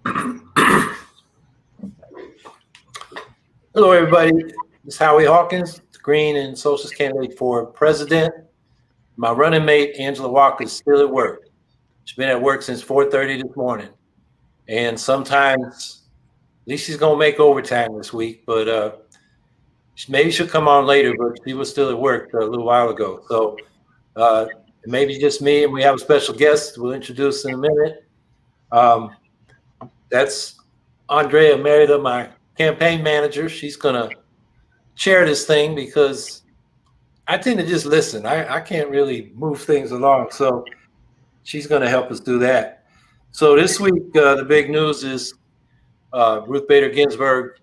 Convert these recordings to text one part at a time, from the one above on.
Hello, everybody. This is Howie Hawkins, the Green and Socialist candidate for president. My running mate, Angela Walker, is still at work. She's been at work since 4:30 this morning. And sometimes, at least she's going to make overtime this week, but maybe she'll come on later, but she was still at work a little while ago. So maybe just me, and we have a special guest we'll introduce in a minute. That's Andrea Merida, my campaign manager. She's going to chair this thing because I tend to just listen. I can't really move things along. So she's going to help us do that. So this week, the big news is Ruth Bader Ginsburg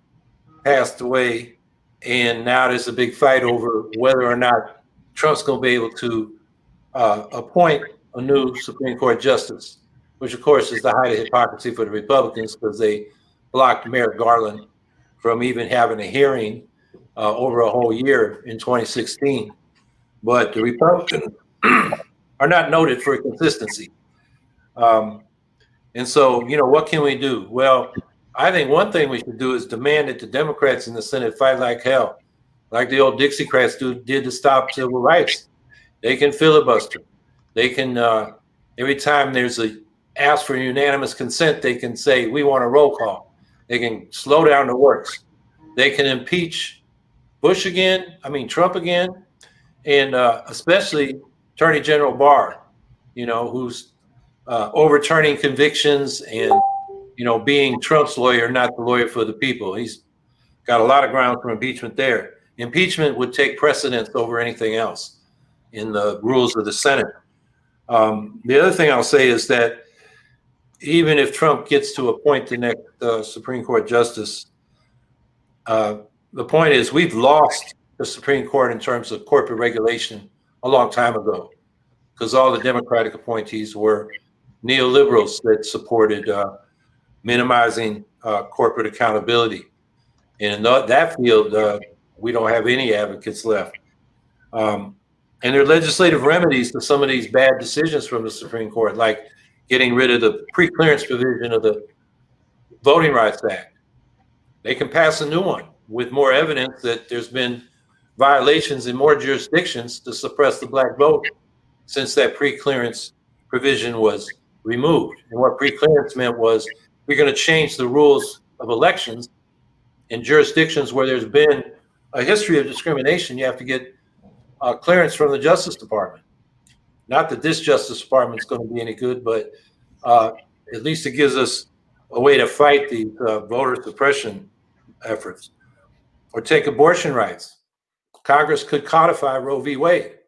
passed away. And now there's a big fight over whether or not Trump's going to be able to appoint a new Supreme Court justice, which, of course, is the height of hypocrisy for the Republicans because they blocked Merrick Garland from even having a hearing over a whole year in 2016. But the Republicans are not noted for consistency. And so, what can we do? Well, I think one thing we should do is demand that the Democrats in the Senate fight like hell, like the old Dixiecrats did to stop civil rights. They can filibuster. They can, every time there's a ask for unanimous consent, they can say, we want a roll call. They can slow down the works. They can impeach Trump again, and especially Attorney General Barr, who's overturning convictions and, being Trump's lawyer, not the lawyer for the people. He's got a lot of ground for impeachment there. Impeachment would take precedence over anything else in the rules of the Senate. The other thing I'll say is that even if Trump gets to appoint the next Supreme Court justice, the point is we've lost the Supreme Court in terms of corporate regulation a long time ago because all the Democratic appointees were neoliberals that supported minimizing corporate accountability. And in that field, we don't have any advocates left. And there are legislative remedies to some of these bad decisions from the Supreme Court, like getting rid of the pre-clearance provision of the Voting Rights Act. They can pass a new one with more evidence that there's been violations in more jurisdictions to suppress the black vote since that pre-clearance provision was removed. And what pre-clearance meant was we're going to change the rules of elections in jurisdictions where there's been a history of discrimination. You have to get clearance from the Justice Department. Not that this Justice Department is going to be any good, but at least it gives us a way to fight these voter suppression efforts. Or take abortion rights. Congress could codify Roe v. Wade.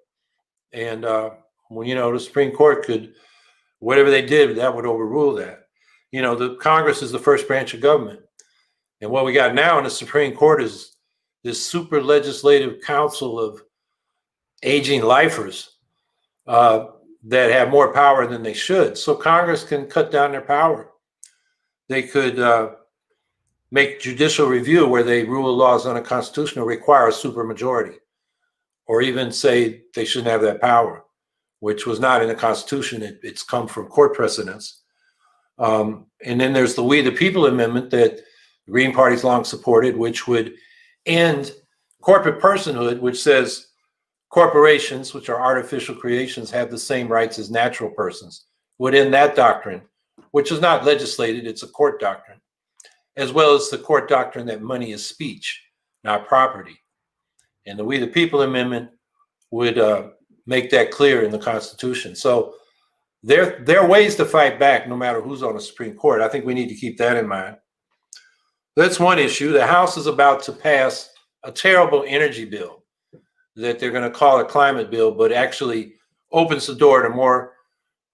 And, the Supreme Court could, whatever they did, that would overrule that. The Congress is the first branch of government. And what we got now in the Supreme Court is this super legislative council of aging lifers that have more power than they should. So Congress can cut down their power. They could make judicial review where they rule laws unconstitutional, require a supermajority, or even say they shouldn't have that power, which was not in the Constitution. It's come from court precedents. And then there's the We the People Amendment that the Green Party's long supported, which would end corporate personhood, which says corporations, which are artificial creations, have the same rights as natural persons, would end that doctrine, which is not legislated, it's a court doctrine, as well as the court doctrine that money is speech, not property. And the We the People Amendment would make that clear in the Constitution. So there are ways to fight back no matter who's on the Supreme Court. I think we need to keep that in mind. That's one issue. The House is about to pass a terrible energy bill that they're going to call a climate bill, but actually opens the door to more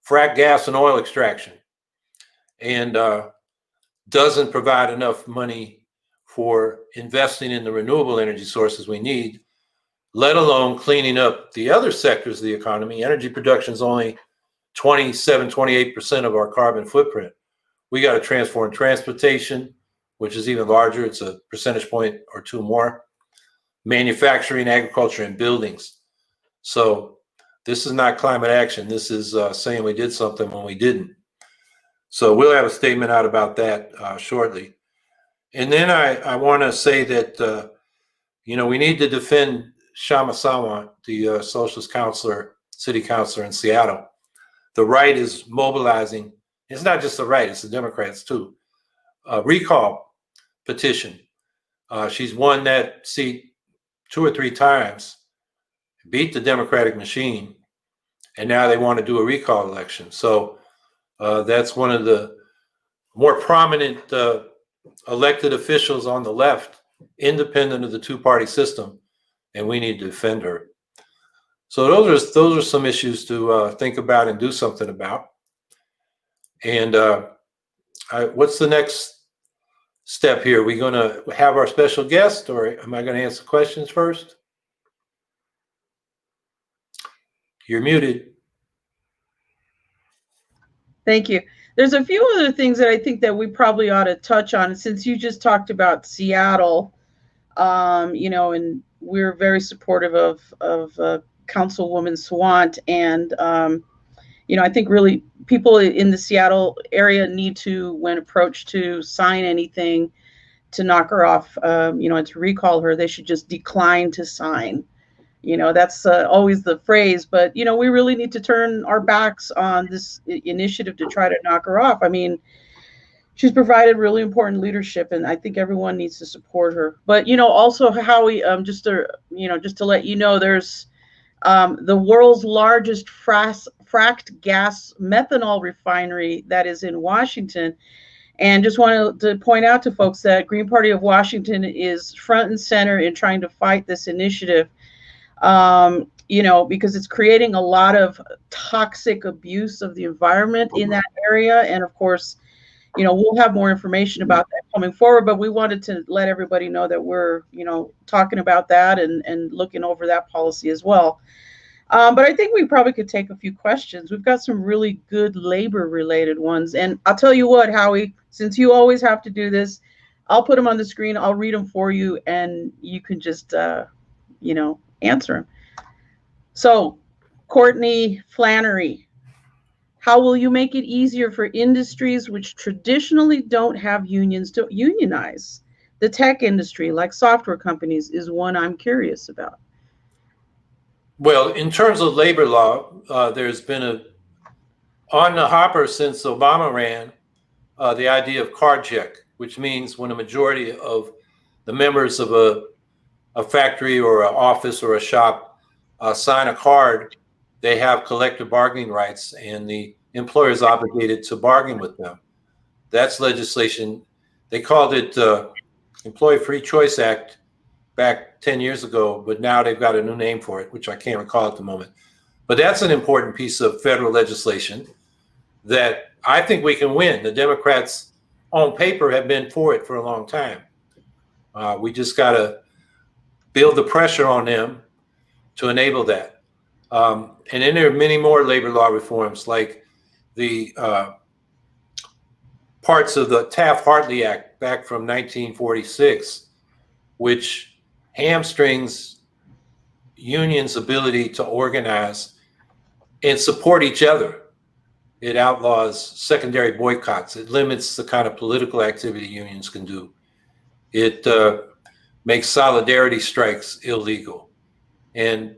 frack gas and oil extraction and doesn't provide enough money for investing in the renewable energy sources we need, let alone cleaning up the other sectors of the economy. Energy production is only 28% of our carbon footprint. We got to transform transportation, which is even larger. It's a percentage point or two more. Manufacturing, agriculture, and buildings. So this is not climate action. This is saying we did something when we didn't. So we'll have a statement out about that shortly. And then I want to say that, we need to defend Shama Sawant, the socialist counselor, city councilor in Seattle. The right is mobilizing. It's not just the right, it's the Democrats too. Recall petition. She's won that seat 2 or 3 times, beat the Democratic machine, and now they want to do a recall election. So that's one of the more prominent elected officials on the left, independent of the two-party system, and we need to defend her. So those are some issues to think about and do something about. And what's the next step here? Are we going to have our special guest, or am I going to answer questions first? You're muted. Thank you. There's a few other things that I think that we probably ought to touch on, since you just talked about Seattle, and we're very supportive of Councilwoman Sawant, and I think really people in the Seattle area need to, when approached to sign anything to knock her off, and to recall her, they should just decline to sign. That's always the phrase, but we really need to turn our backs on this initiative to try to knock her off. I mean, she's provided really important leadership, and I think everyone needs to support her. But also, Howie, just to let you know, there's the world's largest fracked gas methanol refinery that is in Washington. And just wanted to point out to folks that Green Party of Washington is front and center in trying to fight this initiative. Because it's creating a lot of toxic abuse of the environment in that area. And of course, we'll have more information about that coming forward, but we wanted to let everybody know that we're, talking about that and looking over that policy as well. But I think we probably could take a few questions. We've got some really good labor related ones. And I'll tell you what, Howie, since you always have to do this, I'll put them on the screen. I'll read them for you, and you can just, answer them. So, Courtney Flannery, how will you make it easier for industries which traditionally don't have unions to unionize? The tech industry, like software companies, is one I'm curious about. Well, in terms of labor law, there's been on the hopper since Obama ran, the idea of card check, which means when a majority of the members of a factory or an office or a shop sign a card, they have collective bargaining rights, and the employer is obligated to bargain with them. That's legislation. They called it Employee Free Choice Act back 10 years ago, but now they've got a new name for it, which I can't recall at the moment. But that's an important piece of federal legislation that I think we can win. The Democrats on paper have been for it for a long time. We just got to build the pressure on them to enable that. And then there are many more labor law reforms, like the parts of the Taft-Hartley Act back from 1946, which hamstrings unions' ability to organize and support each other. It outlaws secondary boycotts. It limits the kind of political activity unions can do. It makes solidarity strikes illegal. And,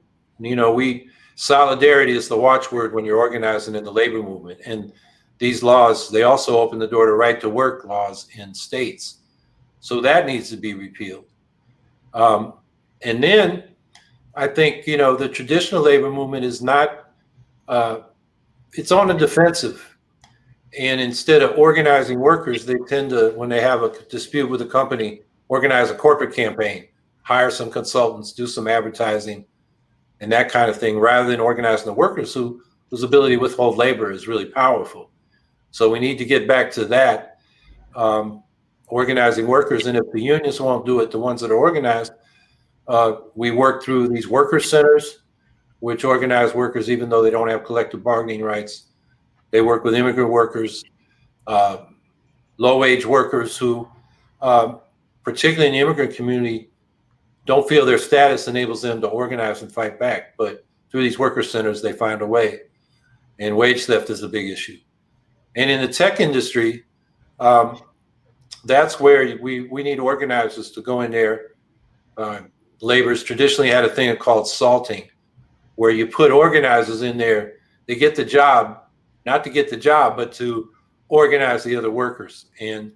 solidarity is the watchword when you're organizing in the labor movement. And these laws, they also open the door to right to work laws in states. So that needs to be repealed. And then I think, the traditional labor movement is not, it's on the defensive. And instead of organizing workers, they tend to, when they have a dispute with a company, organize a corporate campaign, hire some consultants, do some advertising, and that kind of thing, rather than organizing the workers whose ability to withhold labor is really powerful. So we need to get back to that, organizing workers. And if the unions won't do it, the ones that are organized, we work through these worker centers, which organize workers even though they don't have collective bargaining rights. They work with immigrant workers, low-wage workers who, particularly in the immigrant community, don't feel their status enables them to organize and fight back. But through these worker centers, they find a way. And wage theft is a big issue. And in the tech industry, um, that's where we need organizers to go in there. Labor's traditionally had a thing called salting, where you put organizers in there to get the job, not to get the job, but to organize the other workers. And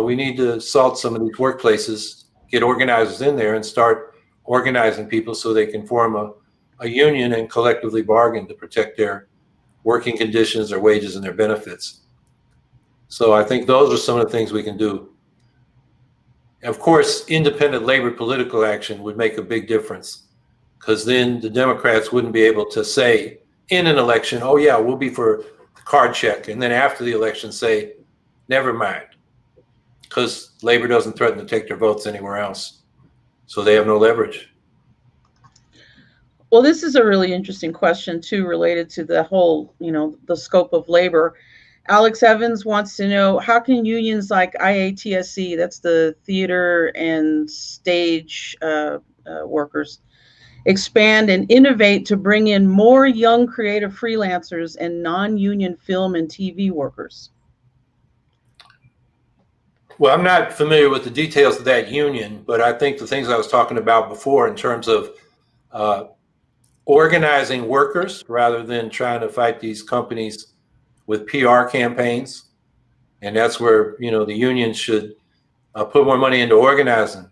we need to salt some of these workplaces, get organizers in there and start organizing people so they can form a union and collectively bargain to protect their working conditions, their wages, and their benefits. So I think those are some of the things we can do. Of course, independent labor political action would make a big difference, because then the Democrats wouldn't be able to say in an election, oh yeah, we'll be for the card check, and then after the election say, never mind, because labor doesn't threaten to take their votes anywhere else. So they have no leverage. Well, this is a really interesting question too, related to the whole, the scope of labor. Alex Evans wants to know, how can unions like IATSE, that's the theater and stage workers, expand and innovate to bring in more young creative freelancers and non-union film and TV workers? Well, I'm not familiar with the details of that union, but I think the things I was talking about before in terms of organizing workers rather than trying to fight these companies with PR campaigns. And that's where, the unions should put more money into organizing,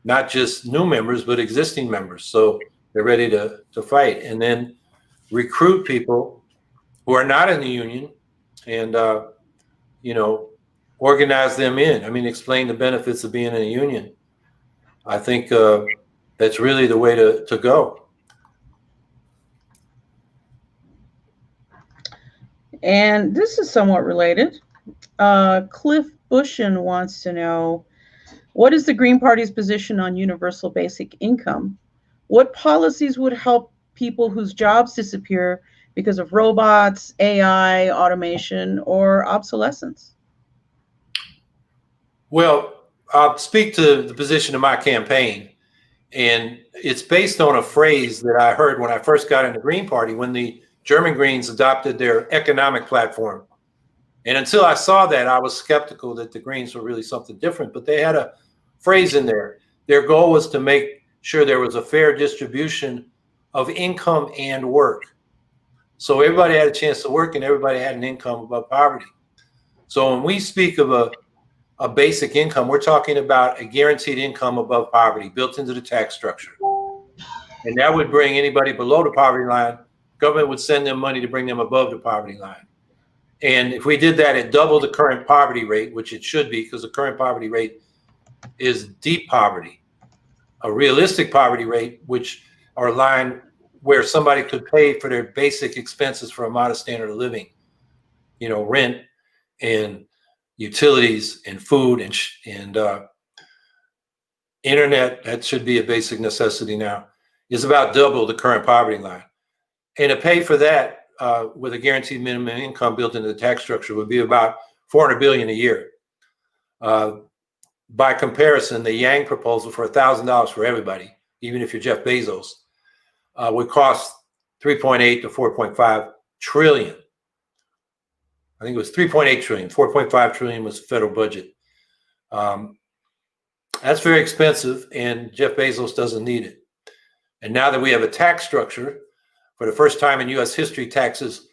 not just new members, but existing members. So they're ready to fight, and then recruit people who are not in the union and, organize them in. I mean, explain the benefits of being in a union. I think that's really the way to go. And this is somewhat related. Cliff Bushin wants to know, what is the Green Party's position on universal basic income? What policies would help people whose jobs disappear because of robots, AI, automation, or obsolescence? Well, I'll speak to the position of my campaign, and it's based on a phrase that I heard when I first got in the Green Party, when the German Greens adopted their economic platform. And until I saw that, I was skeptical that the Greens were really something different, but they had a phrase in there. Their goal was to make sure there was a fair distribution of income and work. So everybody had a chance to work and everybody had an income above poverty. So when we speak of a basic income, we're talking about a guaranteed income above poverty built into the tax structure. And that would bring anybody below the poverty line, government would send them money to bring them above the poverty line. And if we did that at double the current poverty rate, which it should be, because the current poverty rate is deep poverty, a realistic poverty rate, which are a line where somebody could pay for their basic expenses for a modest standard of living, rent and utilities and food and internet, that should be a basic necessity now, is about double the current poverty line. And to pay for that with a guaranteed minimum income built into the tax structure would be about $400 billion a year. By comparison, the Yang proposal for $1,000 for everybody, even if you're Jeff Bezos, would cost 3.8 to 4.5 trillion. I think it was 3.8 trillion. 4.5 trillion was the federal budget. That's very expensive, and Jeff Bezos doesn't need it. And now that we have a tax structure, for the first time in U.S. history, taxes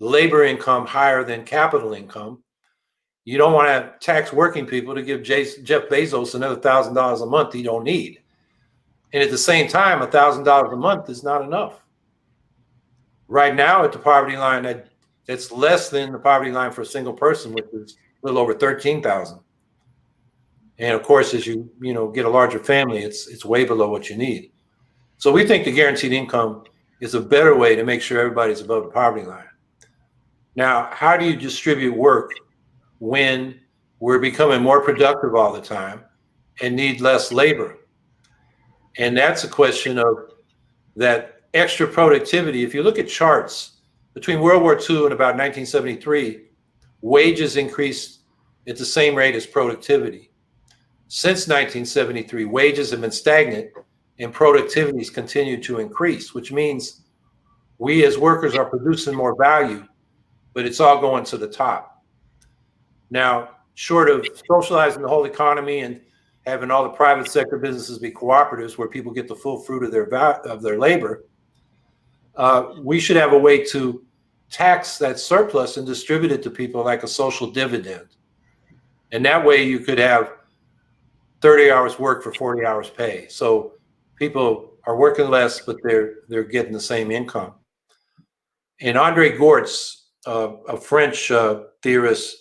labor income higher than capital income. You don't want to tax working people to give Jeff Bezos another $1,000 a month he don't need. And at the same time, $1,000 a month is not enough. Right now at the poverty line, that's less than the poverty line for a single person, which is a little over 13,000. And of course, as you get a larger family, it's way below what you need. So we think the guaranteed income is a better way to make sure everybody's above the poverty line. Now, how do you distribute work when we're becoming more productive all the time and need less labor? And that's a question of that extra productivity. If you look at charts between World War II and about 1973, wages increased at the same rate as productivity. Since 1973, wages have been stagnant and productivity has continued to increase, which means we as workers are producing more value, but it's all going to the top. Now, short of socializing the whole economy and having all the private sector businesses be cooperatives where people get the full fruit of their labor, we should have a way to tax that surplus and distribute it to people like a social dividend. And that way you could have 30 hours work for 40 hours pay. So people are working less, but they're getting the same income. And Andre Gortz, a French theorist,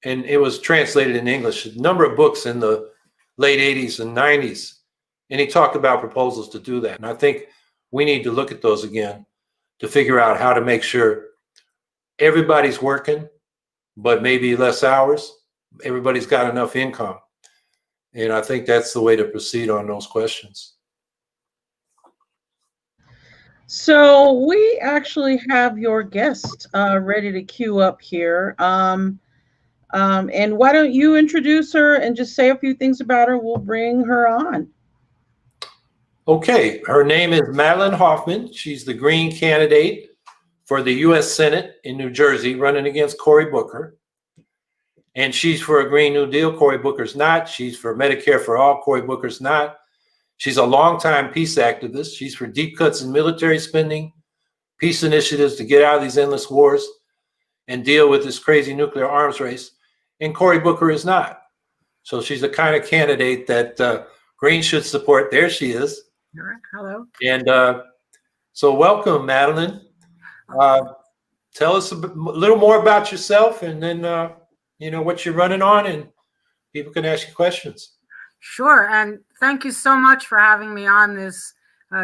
and it was translated in English, a number of books in the late 80s and 90s. And he talked about proposals to do that. And I think we need to look at those again to figure out how to make sure everybody's working, but maybe less hours. Everybody's got enough income. And I think that's the way to proceed on those questions. So we actually have your guest ready to queue up here. And why don't you introduce her and just say a few things about her? We'll bring her on. Okay, her name is Madeleine Hoffman. She's the Green candidate for the U.S. Senate in New Jersey, running against Cory Booker. And she's for a Green New Deal. Cory Booker's not. She's for Medicare for all. Cory Booker's not. She's a longtime peace activist. She's for deep cuts in military spending, peace initiatives to get out of these endless wars and deal with this crazy nuclear arms race. And Cory Booker is not. So she's the kind of candidate that Green should support. There she is. Hello. And so welcome, Madeleine. Tell us a little more about yourself, and then what you're running on, and people can ask you questions. Sure, and thank you so much for having me on this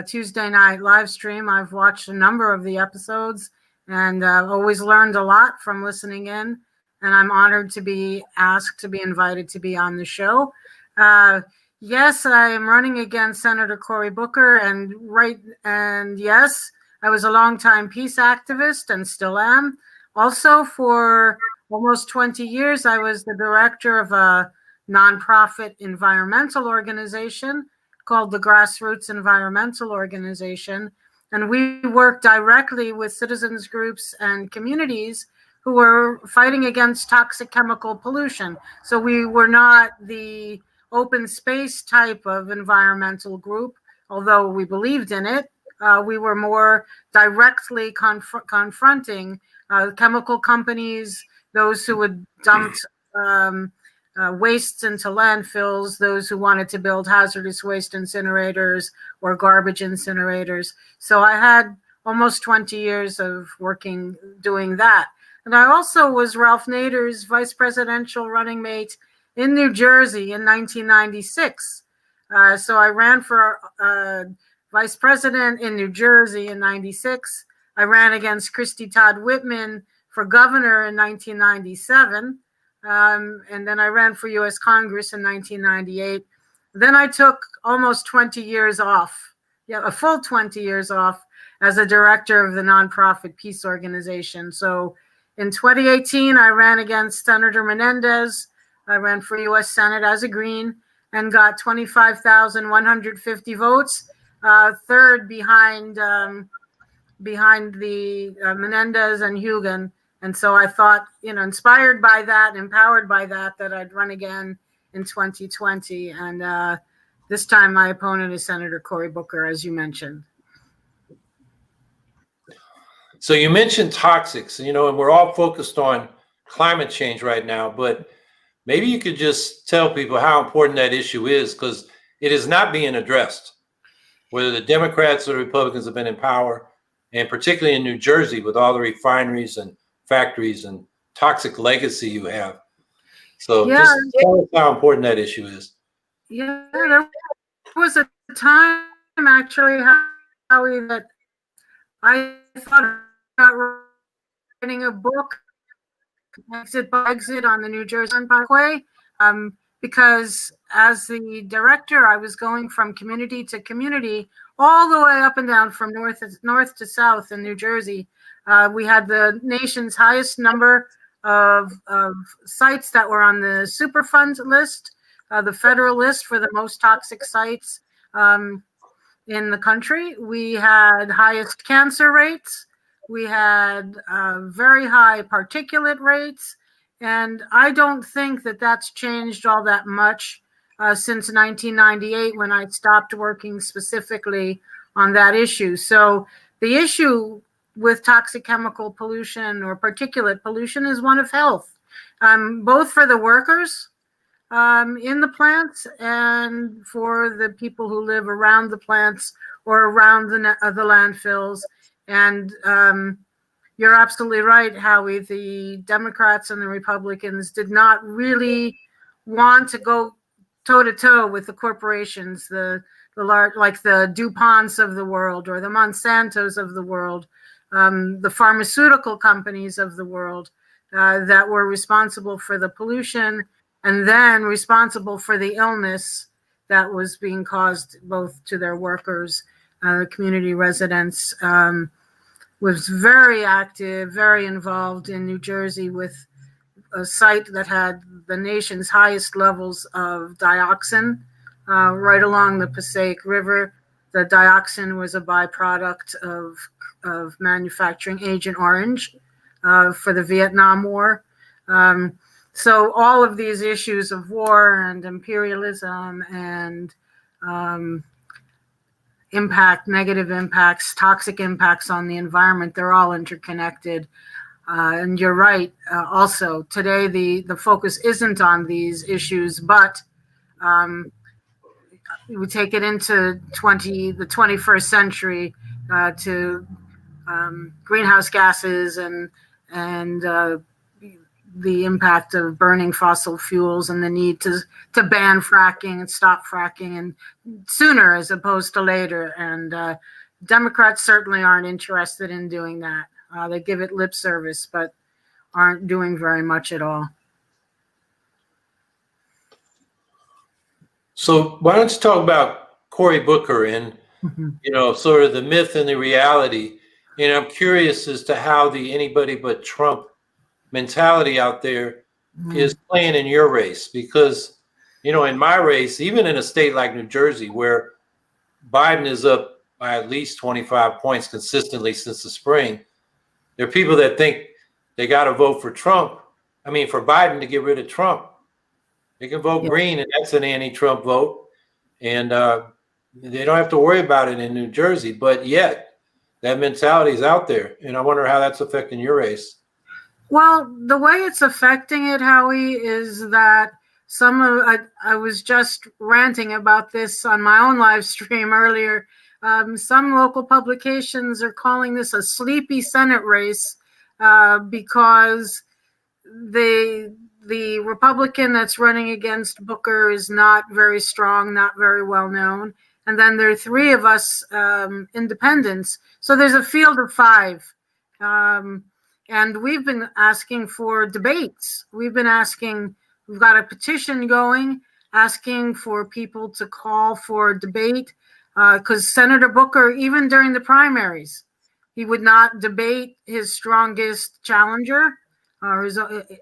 Tuesday night live stream. I've watched a number of the episodes, and always learned a lot from listening in, and I'm honored to be asked to be invited to be on the show. Yes, I am running against Senator Cory Booker, and yes, I was a longtime peace activist and still am. Also, for almost 20 years, I was the director of a nonprofit environmental organization called the Grassroots Environmental Organization. And we work directly with citizens groups and communities who were fighting against toxic chemical pollution. So we were not the open space type of environmental group, although we believed in it. We were more directly confronting chemical companies, those who would dump wastes into landfills, those who wanted to build hazardous waste incinerators or garbage incinerators. So I had almost 20 years of working doing that. And I also was Ralph Nader's vice presidential running mate in New Jersey in 1996. So I ran for vice president in New Jersey in 96. I ran against Christy Todd Whitman for governor in 1997. And then I ran for U.S. Congress in 1998. Then I took almost 20 years off, a full 20 years off as a director of the nonprofit peace organization. So in 2018, I ran against Senator Menendez. I ran for U.S. Senate as a Green and got 25,150 votes, third behind the Menendez and Hugan. And so I thought, inspired by that, empowered by that I'd run again in 2020. And this time my opponent is Senator Cory Booker, as you mentioned. So you mentioned toxics, and we're all focused on climate change right now, but maybe you could just tell people how important that issue is, because it is not being addressed, whether the Democrats or the Republicans have been in power, and particularly in New Jersey with all the refineries and factories and toxic legacy you have. So just tell us how important that issue is. Yeah, there was a time actually, Howie, that I thought about writing a book, Exit by Exit, on the New Jersey Parkway, because as the director, I was going from community to community, all the way up and down from north to south in New Jersey. We had the nation's highest number of sites that were on the Superfund list, the federal list for the most toxic sites in the country. We had highest cancer rates. We had very high particulate rates, and I don't think that that's changed all that much since 1998 when I stopped working specifically on that issue. So the issue with toxic chemical pollution or particulate pollution is one of health, both for the workers in the plants and for the people who live around the plants or around the landfills. And you're absolutely right, Howie. The Democrats and the Republicans did not really want to go toe to toe with the corporations, the large, like the DuPonts of the world or the Monsantos of the world, the pharmaceutical companies of the world that were responsible for the pollution and then responsible for the illness that was being caused both to their workers, the community residents. Was very active, very involved in New Jersey with a site that had the nation's highest levels of dioxin right along the Passaic River. The dioxin was a byproduct of manufacturing Agent Orange for the Vietnam War. So all of these issues of war and imperialism and negative impacts, toxic impacts on the environment, they're all interconnected. And you're right. Also, today the focus isn't on these issues, but we take it into the 21st century to greenhouse gases and the impact of burning fossil fuels and the need to ban fracking and stop fracking and sooner as opposed to later. And Democrats certainly aren't interested in doing that. They give it lip service, but aren't doing very much at all. So why don't you talk about Cory Booker and, sort of the myth and the reality. And I'm curious as to how the anybody but Trump mentality out there is playing in your race, because in my race, even in a state like New Jersey where Biden is up by at least 25 points consistently since the spring, there are people that think they got to vote for Trump. I mean, for Biden to get rid of Trump. They can vote green, and that's an anti-Trump vote, and they don't have to worry about it in New Jersey. But yet that mentality is out there, and I wonder how that's affecting your race. Well, the way it's affecting it, Howie, is that I was just ranting about this on my own live stream earlier. Some local publications are calling this a sleepy Senate race because the Republican that's running against Booker is not very strong, not very well known. And then there are three of us independents. So there's a field of five. And we've been asking for debates. We've got a petition going, asking for people to call for a debate, because Senator Booker, even during the primaries, he would not debate his strongest challenger,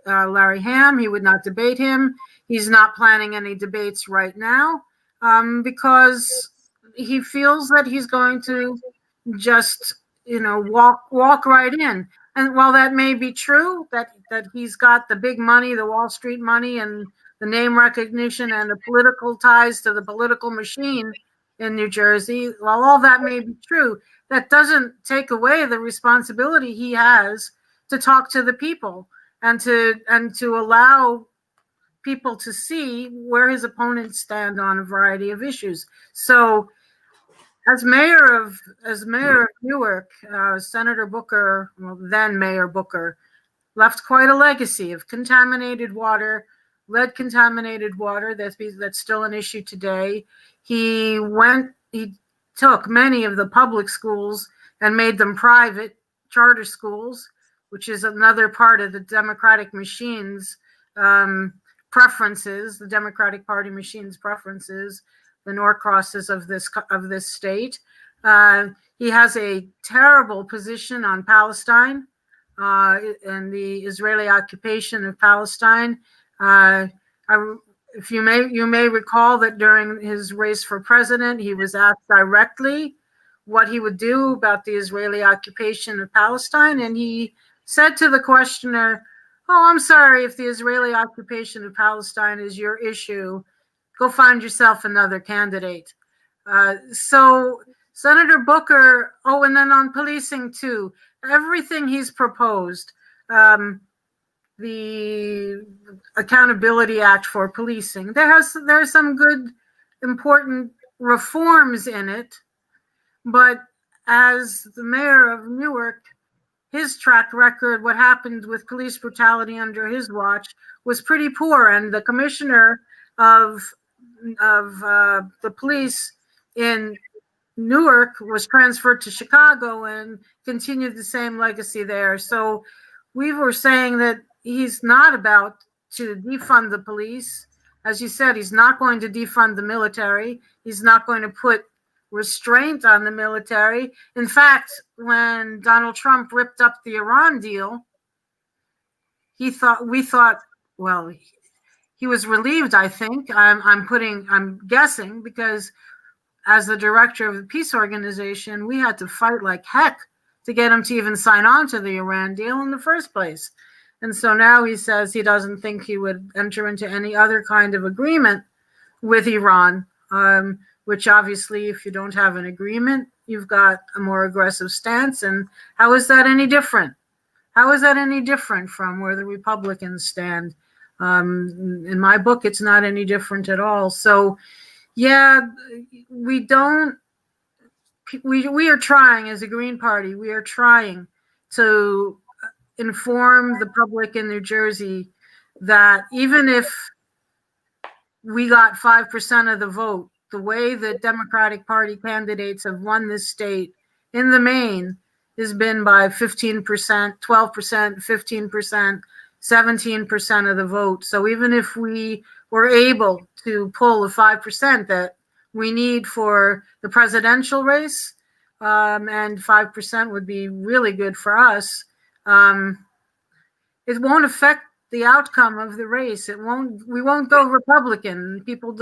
Larry Hamm. He would not debate him. He's not planning any debates right now because he feels that he's going to just, walk right in. And while that may be true, that he's got the big money, the Wall Street money, and the name recognition and the political ties to the political machine in New Jersey, while all that may be true, that doesn't take away the responsibility he has to talk to the people and to allow people to see where his opponents stand on a variety of issues. So as mayor of Newark, Senator Booker, then Mayor Booker, left quite a legacy of contaminated water, lead contaminated water that's still an issue today. He took many of the public schools and made them private charter schools, which is another part of the Democratic machine's preferences, the Democratic Party machine's preferences, the Norcrosses of this state. He has a terrible position on Palestine and the Israeli occupation of Palestine. If you may recall that during his race for president, he was asked directly what he would do about the Israeli occupation of Palestine. And he said to the questioner, "Oh, I'm sorry, if the Israeli occupation of Palestine is your issue, go find yourself another candidate." So Senator Booker, and then on policing too, everything he's proposed, the Accountability Act for policing, there are some good, important reforms in it. But as the mayor of Newark, his track record, what happened with police brutality under his watch was pretty poor. And the commissioner of the police in Newark was transferred to Chicago and continued the same legacy there. So we were saying that he's not about to defund the police. As you said, he's not going to defund the military. He's not going to put restraint on the military. In fact, when Donald Trump ripped up the Iran deal, we thought, well, he was relieved, I think. I'm guessing, because as the director of the peace organization, we had to fight like heck to get him to even sign on to the Iran deal in the first place. And so now he says he doesn't think he would enter into any other kind of agreement with Iran, which obviously, if you don't have an agreement, you've got a more aggressive stance. And how is that any different? How is that any different from where the Republicans stand? In my book, it's not any different at all. So, yeah, we are trying, as a Green Party, we are trying to inform the public in New Jersey that even if we got 5% of the vote, the way that Democratic Party candidates have won this state in the main has been by 15%, 12%, 15%, 17% of the vote. So even if we were able to pull the 5% that we need for the presidential race, and 5% would be really good for us, it won't affect the outcome of the race. We won't go Republican. People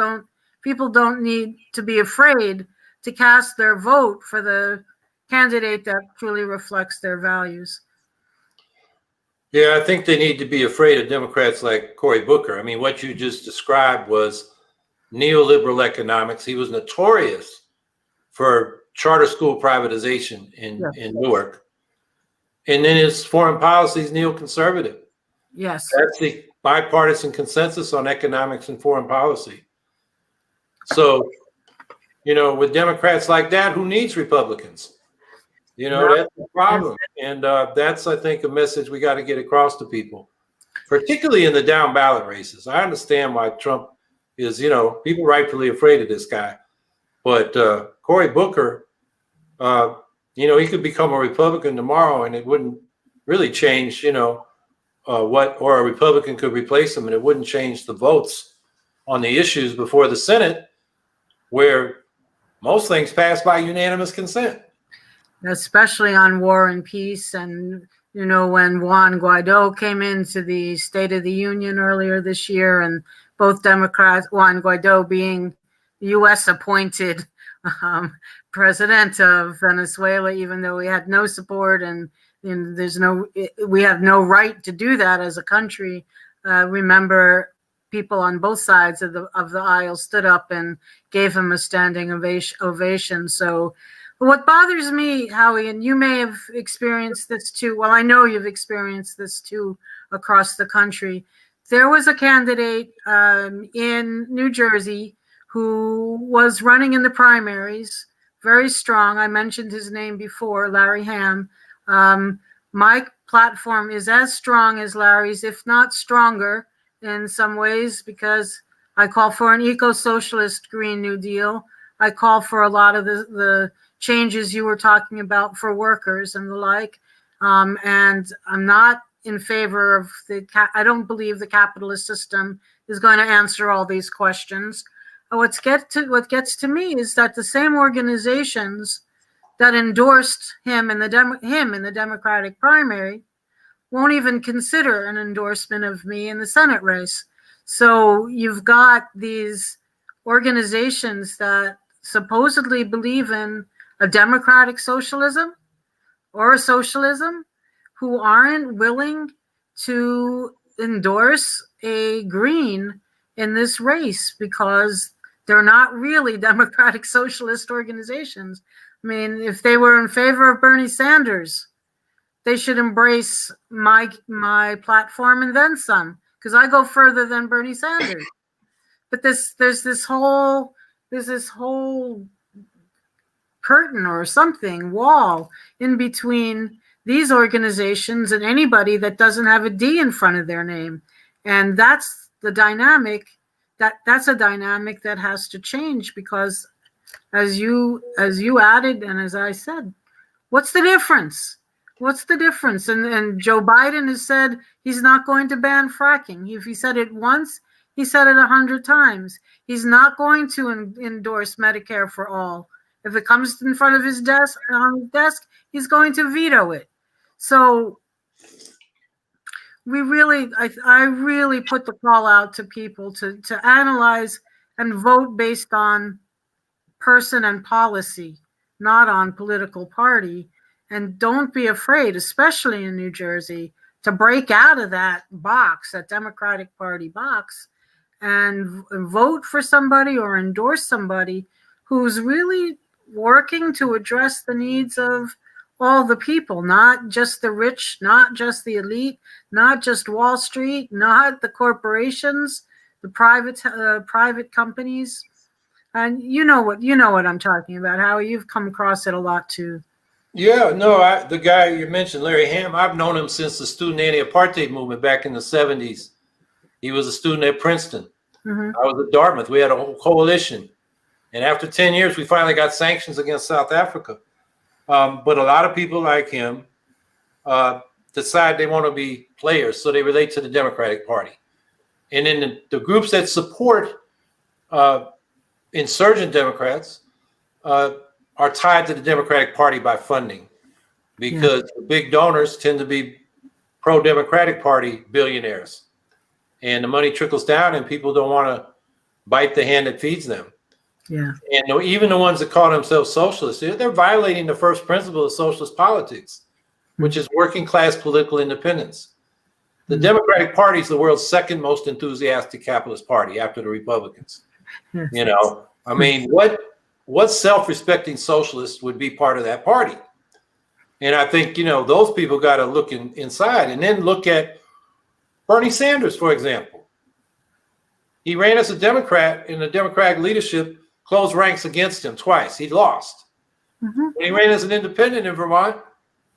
don't need to be afraid to cast their vote for the candidate that truly reflects their values. Yeah, I think they need to be afraid of Democrats like Cory Booker. I mean, what you just described was neoliberal economics. He was notorious for charter school privatization in Newark. And then his foreign policy is neoconservative. Yes. That's the bipartisan consensus on economics and foreign policy. So, with Democrats like that, who needs Republicans? That's the problem. And that's, I think, a message we got to get across to people, particularly in the down ballot races. I understand why Trump is, people rightfully afraid of this guy. But Cory Booker, he could become a Republican tomorrow and it wouldn't really change, or a Republican could replace him and it wouldn't change the votes on the issues before the Senate, where most things pass by unanimous consent. Especially on war and peace. And, when Juan Guaido came into the State of the Union earlier this year, and both Democrats, Juan Guaido being U.S. appointed president of Venezuela, even though we had no support and we have no right to do that as a country. Remember, people on both sides of the aisle stood up and gave him a standing ovation. So what bothers me, Howie, and you may have experienced this too. Well, I know you've experienced this too across the country. There was a candidate in New Jersey who was running in the primaries, very strong. I mentioned his name before, Larry Ham. My platform is as strong as Larry's, if not stronger in some ways, because I call for an eco-socialist Green New Deal. I call for a lot of the changes you were talking about for workers and the like. And I'm not in favor of I don't believe the capitalist system is going to answer all these questions. What gets to me is that the same organizations that endorsed him in the Democratic primary won't even consider an endorsement of me in the Senate race. So you've got these organizations that supposedly believe in a democratic socialism or a socialism who aren't willing to endorse a green in this race because they're not really democratic socialist organizations. I mean, if they were in favor of Bernie Sanders, they should embrace my platform and then some, because I go further than Bernie Sanders. But there's this whole curtain or something, wall in between these organizations and anybody that doesn't have a D in front of their name. And that's the dynamic that's a dynamic that has to change, because as you added and as I said, what's the difference? What's the difference? And Joe Biden has said he's not going to ban fracking. If he said it once, he said it 100 times. He's not going to endorse Medicare for all. If it comes in front of his desk, he's going to veto it. So I really put the call out to people to analyze and vote based on person and policy, not on political party. And don't be afraid, especially in New Jersey, to break out of that box, that Democratic Party box, and vote for somebody or endorse somebody who's really working to address the needs of all the people, not just the rich, not just the elite, not just Wall Street, not the corporations, the private companies. And you know what I'm talking about, Howie. You've come across it a lot too. Yeah, no, the guy you mentioned, Larry Hamm, I've known him since the student anti-apartheid movement back in the 70s. He was a student at Princeton. Mm-hmm. I was at Dartmouth. We had a whole coalition. And after 10 years, we finally got sanctions against South Africa. But a lot of people like him decide they want to be players, so they relate to the Democratic Party. And then the groups that support insurgent Democrats are tied to the Democratic Party by funding, because the big donors tend to be pro-Democratic Party billionaires. And the money trickles down and people don't want to bite the hand that feeds them. Yeah. And even the ones that call themselves socialists, they're violating the first principle of socialist politics, which is working class political independence. The Democratic Party is the world's second most enthusiastic capitalist party after the Republicans. You know, I mean, what self-respecting socialist would be part of that party? And I think, you know, those people got to look inside and then look at Bernie Sanders, for example. He ran as a Democrat, and the Democratic leadership closed ranks against him twice. He lost. Mm-hmm. When he ran as an independent in Vermont,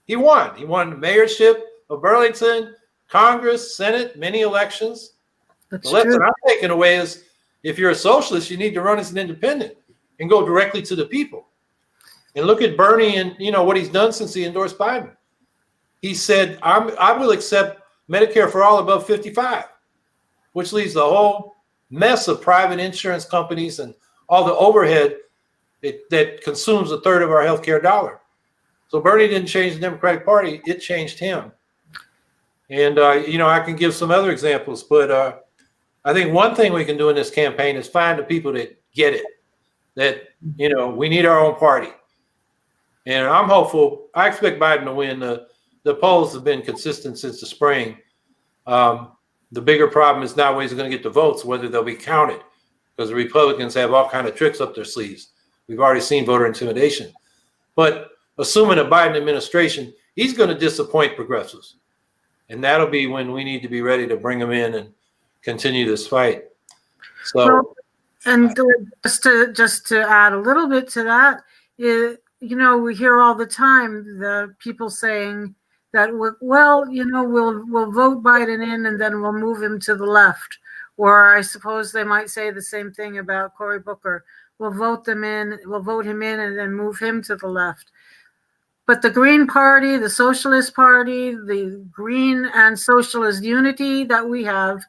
he won. He won the mayorship of Burlington, Congress, Senate, many elections. The lesson I'm taking away is, if you're a socialist, you need to run as an independent and go directly to the people. And look at Bernie and, you know, what he's done since he endorsed Biden. He said, I will accept Medicare for all above 55, which leaves the whole mess of private insurance companies and all the overhead that consumes a third of our healthcare dollar. So Bernie didn't change the Democratic Party, it changed him. And, you know, I can give some other examples, but I think one thing we can do in this campaign is find the people that get it, that, you know, we need our own party. And I'm hopeful. I expect Biden to win. The polls have been consistent since the spring. The bigger problem is not where he's going to get the votes, whether they'll be counted, because the Republicans have all kinds of tricks up their sleeves. We've already seen voter intimidation. But assuming a Biden administration, he's going to disappoint progressives. And that'll be when we need to be ready to bring them in and continue this fight. So, well, and just to add a little bit to that, you know, we hear all the time the people saying that, well, you know, we'll vote Biden in and then we'll move him to the left. Or I suppose they might say the same thing about Cory Booker. We'll vote him in and then move him to the left. But the Green Party, the Socialist Party, the Green and Socialist unity that we have,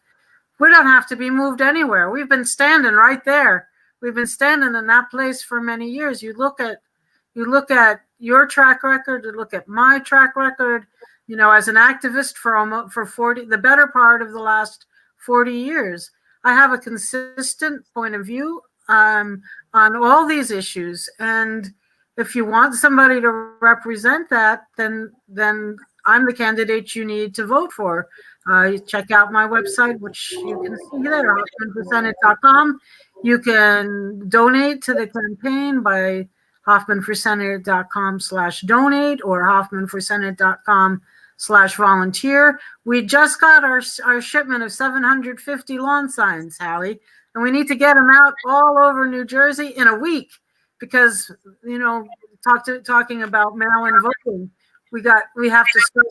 we don't have to be moved anywhere. We've been standing right there. We've been standing in that place for many years. You look at your track record, you look at my track record, you know, as an activist for the better part of the last 40 years. I have a consistent point of view on all these issues. And if you want somebody to represent that, then I'm the candidate you need to vote for. You check out my website, which you can see there, HoffmanForSenate.com. You can donate to the campaign by HoffmanForSenate.com/donate or HoffmanForSenate.com/volunteer. We just got our shipment of 750 lawn signs, Hallie, and we need to get them out all over New Jersey in a week because, talking about mail-in voting, we have to start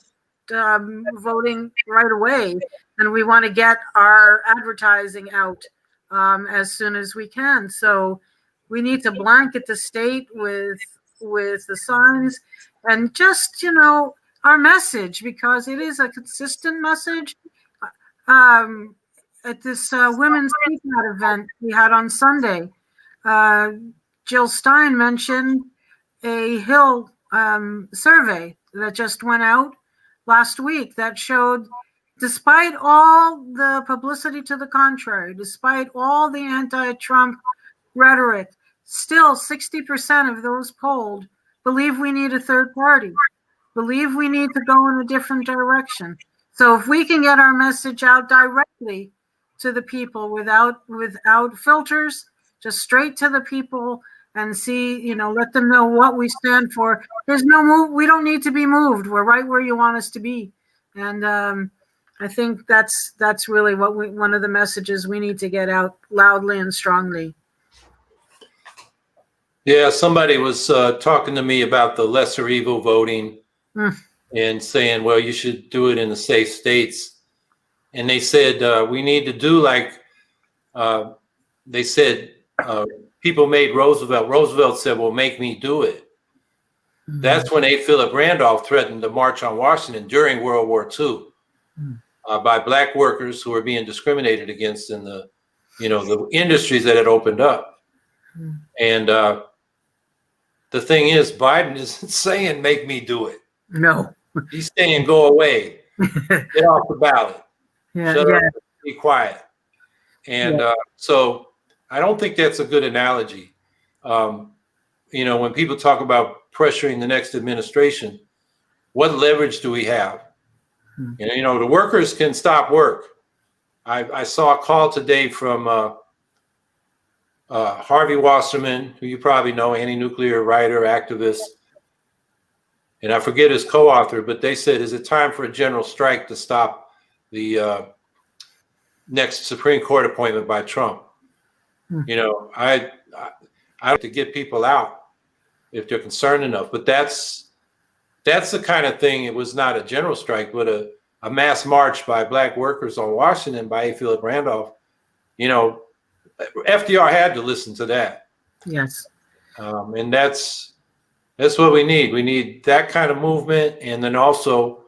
voting right away, and we want to get our advertising out as soon as we can. So we need to blanket the state with the signs and just our message, because it is a consistent message. At this women's speak out event we had on Sunday, Jill Stein mentioned a Hill survey that just went out last week that showed, despite all the publicity to the contrary, despite all the anti-Trump rhetoric, still 60% of those polled believe we need a third party, believe we need to go in a different direction. So if we can get our message out directly to the people without filters, just straight to the people, and see, let them know what we stand for. There's no move. We don't need to be moved. We're right where you want us to be. And I think that's really one of the messages we need to get out loudly and strongly. Yeah, somebody was talking to me about the lesser evil voting and saying, well, you should do it in the safe states. And they said, we need to do like, they said, people made Roosevelt. Roosevelt said, well, make me do it. Mm-hmm. That's when A. Philip Randolph threatened to march on Washington during World War II by black workers who were being discriminated against in the industries that had opened up. Mm-hmm. And the thing is, Biden isn't saying, make me do it. No. He's saying, go away. Get off the ballot. Shut up, be quiet. And so I don't think that's a good analogy. When people talk about pressuring the next administration, what leverage do we have? The workers can stop work. I saw a call today from Harvey Wasserman, who you probably know, anti-nuclear writer, activist, and I forget his co-author, but they said, is it time for a general strike to stop the next Supreme Court appointment by Trump? I have to get people out if they're concerned enough, but that's the kind of thing. It was not a general strike, but a mass march by black workers on Washington by A. Philip Randolph. FDR had to listen to that. Yes. And that's what we need. We need that kind of movement. And then also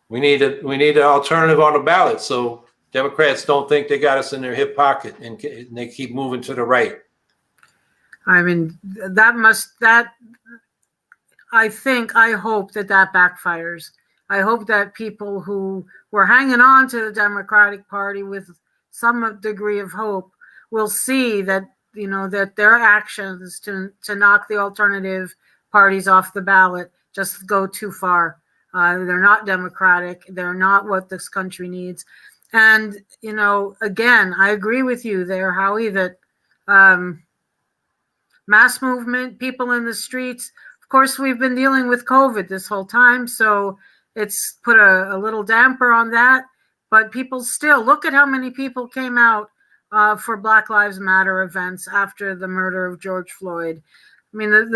we need an alternative on the ballot. So Democrats don't think they got us in their hip pocket and they keep moving to the right. I mean, I hope that backfires. I hope that people who were hanging on to the Democratic Party with some degree of hope will see that, that their actions to knock the alternative parties off the ballot just go too far. They're not democratic. They're not what this country needs. And, again, I agree with you there, Howie, that mass movement, people in the streets, of course, we've been dealing with COVID this whole time, so it's put a little damper on that. But people still, look at how many people came out for Black Lives Matter events after the murder of George Floyd. I mean,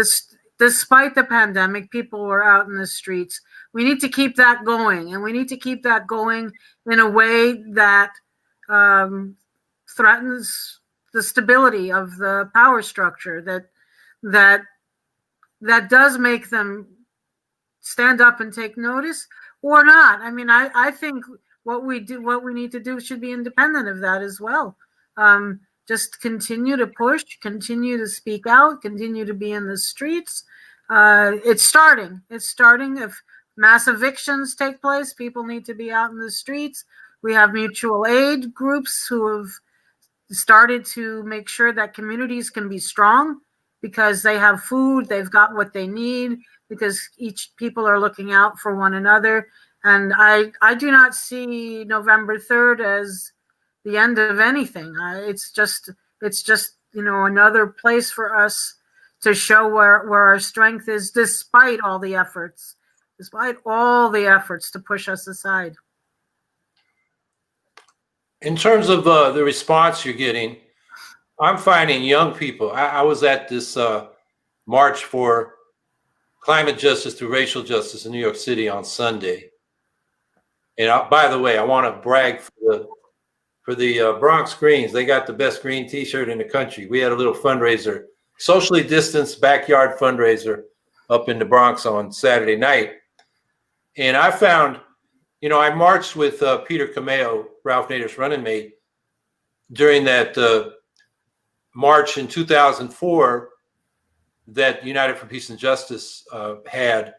despite the pandemic, people were out in the streets. We need to keep that going, and we need to keep that going in a way that threatens the stability of the power structure, that does make them stand up and take notice or not. I mean, I think what we need to do should be independent of that as well. Just continue to push, continue to speak out, continue to be in the streets. It's starting. If mass evictions take place, people need to be out in the streets. We have mutual aid groups who have started to make sure that communities can be strong because they have food, they've got what they need, because each people are looking out for one another. And I do not see November 3rd as the end of anything. It's just another place for us to show where our strength is, despite all the efforts to push us aside. In terms of the response you're getting, I'm finding young people. I was at this march for climate justice through racial justice in New York City on Sunday. And by the way, I want to brag for the Bronx Greens. They got the best green T-shirt in the country. We had a little fundraiser, socially distanced backyard fundraiser up in the Bronx on Saturday night. And I found, I marched with Peter Cameo, Ralph Nader's running mate, during that march in 2004 that United for Peace and Justice had.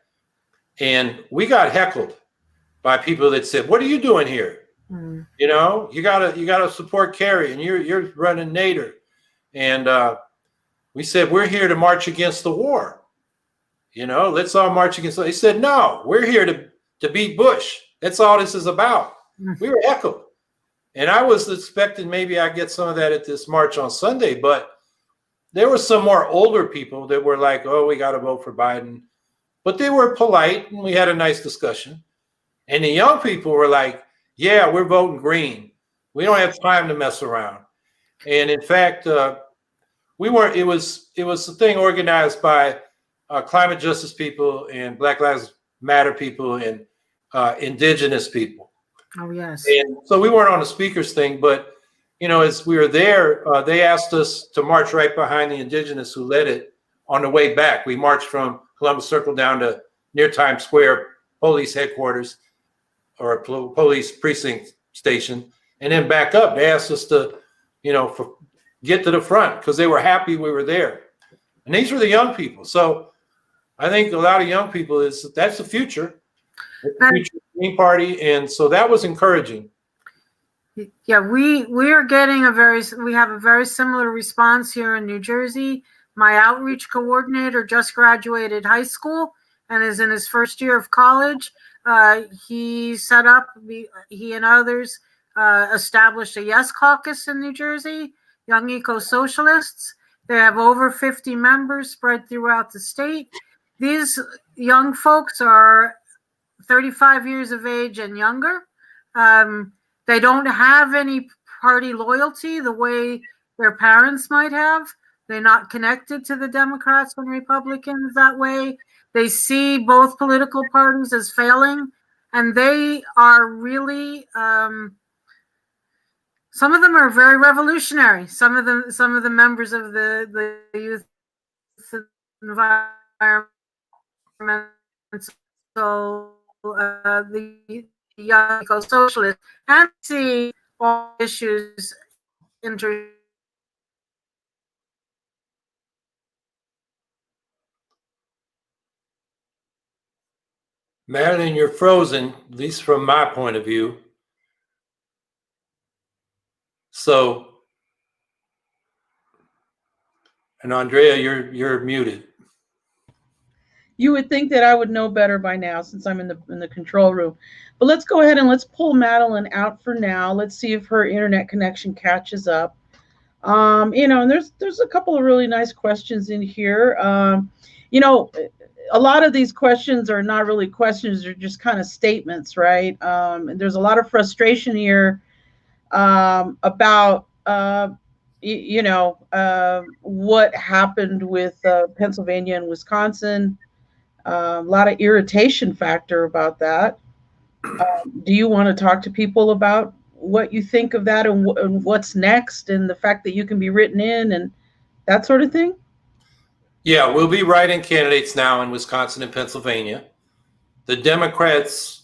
And we got heckled by people that said, "What are you doing here? You gotta support Kerry, and you're running Nader." And we said, "We're here to march against the war. Let's all march against." He said, "No, we're here to beat Bush. That's all this is about." We were heckled. And I was expecting maybe I'd get some of that at this march on Sunday, but there were some more older people that were like, "Oh, we got to vote for Biden." But they were polite, and we had a nice discussion. And the young people were like, "Yeah, we're voting green. We don't have time to mess around." And in fact, we weren't. It was a thing organized by climate justice people and Black Lives Matter people and indigenous people. Oh, yes. And so we weren't on the speakers thing, but as we were there, they asked us to march right behind the indigenous who led it on the way back. We marched from Columbus Circle down to near Times Square police headquarters or police precinct station, and then back up. They asked us to, get to the front because they were happy we were there. And these were the young people. So I think a lot of young people that's the future. It's the future of the Green Party, and so that was encouraging. Yeah, we have a very similar response here in New Jersey. My outreach coordinator just graduated high school and is in his first year of college. He and others established a Yes Caucus in New Jersey, Young Eco-Socialists. They have over 50 members spread throughout the state. These young folks are 35 years of age and younger. They don't have any party loyalty the way their parents might have. They're not connected to the Democrats and Republicans that way. They see both political parties as failing, and they are really, some of them are very revolutionary. Some of the members of the Youth Environmental, the Young Eco-Socialists, and see all issues Marilyn, you're frozen, at least from my point of view. So, and Andrea, you're muted. You would think that I would know better by now since I'm in the control room. But let's go ahead and let's pull Madeline out for now. Let's see if her internet connection catches up. And there's a couple of really nice questions in here. A lot of these questions are not really questions, they're just kind of statements, right? And there's a lot of frustration here about what happened with Pennsylvania and Wisconsin. A lot of irritation factor about that. Do you want to talk to people about what you think of that and what's next, and the fact that you can be written in and that sort of thing? Yeah, we'll be writing candidates now in Wisconsin and Pennsylvania. The Democrats,